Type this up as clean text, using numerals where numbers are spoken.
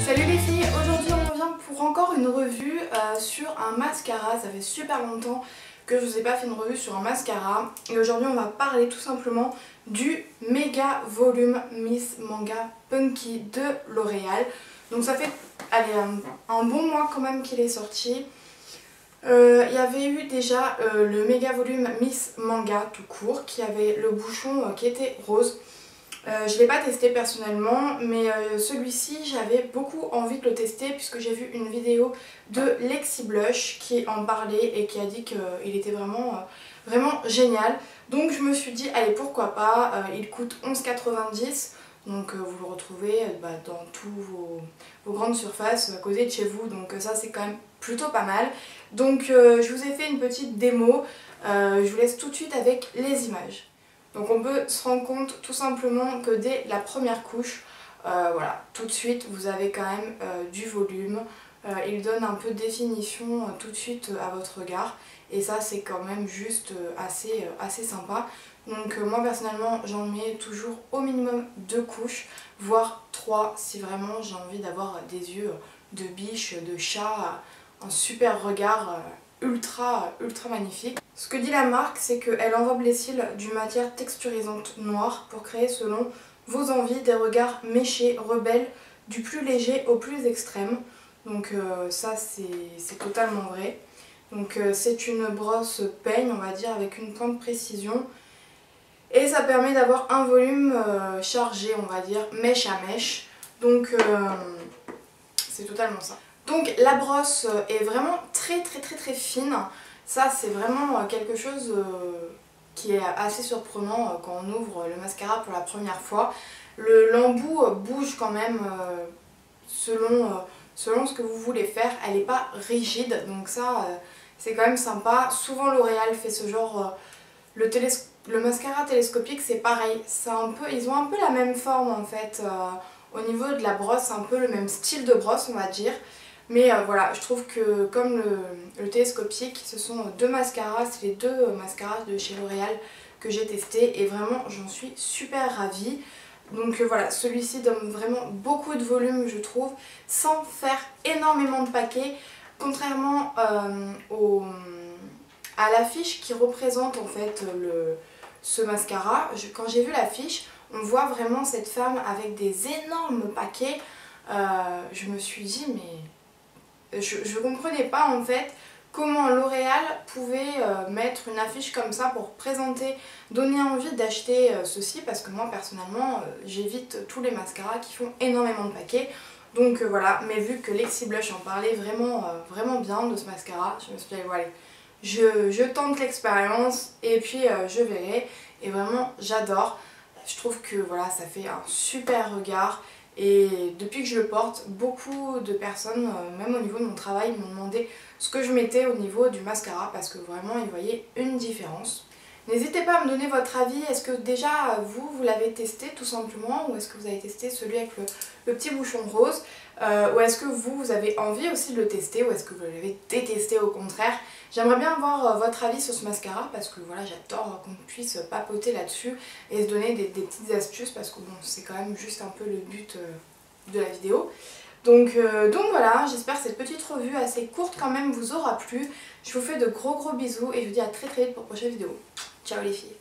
Salut les filles, aujourd'hui on revient pour encore une revue sur un mascara. Ça fait super longtemps que je vous ai pas fait une revue sur un mascara. Et aujourd'hui on va parler tout simplement du Méga Volume Miss Manga Punky de L'Oréal. Donc ça fait allez, un bon mois quand même qu'il est sorti. Il y avait eu déjà le Méga Volume Miss Manga tout court qui avait le bouchon qui était rose. Je ne l'ai pas testé personnellement, mais celui-ci j'avais beaucoup envie de le tester puisque j'ai vu une vidéo de Lexi Blush qui en parlait et qui a dit qu'il était vraiment génial. Donc je me suis dit allez pourquoi pas, il coûte 11,90 €. Donc vous le retrouvez dans tous vos grandes surfaces à côté de chez vous, donc ça c'est quand même plutôt pas mal. Donc je vous ai fait une petite démo, je vous laisse tout de suite avec les images. Donc on peut se rendre compte tout simplement que dès la première couche, voilà, tout de suite vous avez quand même du volume. Il donne un peu de définition tout de suite à votre regard et ça c'est quand même juste assez sympa. Donc moi personnellement j'en mets toujours au minimum 2 couches, voire 3 si vraiment j'ai envie d'avoir des yeux de biche, de chat, un super regard ultra magnifique. Ce que dit la marque, c'est qu'elle enveloppe les cils d'une matière texturisante noire pour créer selon vos envies des regards méchés, rebelles, du plus léger au plus extrême. Donc ça c'est totalement vrai. Donc c'est une brosse peigne on va dire avec une pointe précision. Et ça permet d'avoir un volume chargé on va dire, mèche à mèche. Donc c'est totalement ça. Donc la brosse est vraiment très fine. Ça c'est vraiment quelque chose qui est assez surprenant quand on ouvre le mascara pour la première fois. L'embout bouge quand même selon ce que vous voulez faire. Elle n'est pas rigide donc ça c'est quand même sympa. Souvent L'Oréal fait ce genre... le mascara télescopique c'est pareil. Ils ont un peu la même forme en fait. Au niveau de la brosse, c'est un peu le même style de brosse on va dire. Mais voilà, je trouve que comme le télescopique, ce sont deux mascaras, c'est les deux mascaras de chez L'Oréal que j'ai testé et vraiment j'en suis super ravie. Donc voilà, celui-ci donne vraiment beaucoup de volume je trouve, sans faire énormément de paquets, contrairement à l'affiche qui représente en fait ce mascara. Quand j'ai vu l'affiche, on voit vraiment cette femme avec des énormes paquets. Je me suis dit mais... Je comprenais pas en fait comment L'Oréal pouvait mettre une affiche comme ça pour présenter, donner envie d'acheter ceci parce que moi personnellement j'évite tous les mascaras qui font énormément de paquets. Donc voilà, mais vu que Lexi Blush en parlait vraiment bien de ce mascara, je me suis dit voilà, je tente l'expérience et puis je verrai. Et vraiment j'adore, je trouve que voilà ça fait un super regard. Et depuis que je le porte, beaucoup de personnes, même au niveau de mon travail, m'ont demandé ce que je mettais au niveau du mascara parce que vraiment ils voyaient une différence. N'hésitez pas à me donner votre avis, est-ce que déjà vous l'avez testé tout simplement ou est-ce que vous avez testé celui avec le petit bouchon rose ou est-ce que vous avez envie aussi de le tester ou est-ce que vous l'avez détesté au contraire. J'aimerais bien avoir votre avis sur ce mascara parce que voilà j'adore qu'on puisse papoter là-dessus et se donner des petites astuces parce que bon c'est quand même juste un peu le but de la vidéo. Donc voilà, j'espère que cette petite revue assez courte quand même vous aura plu. Je vous fais de gros bisous et je vous dis à très vite pour une prochaine vidéo. Ciao les filles.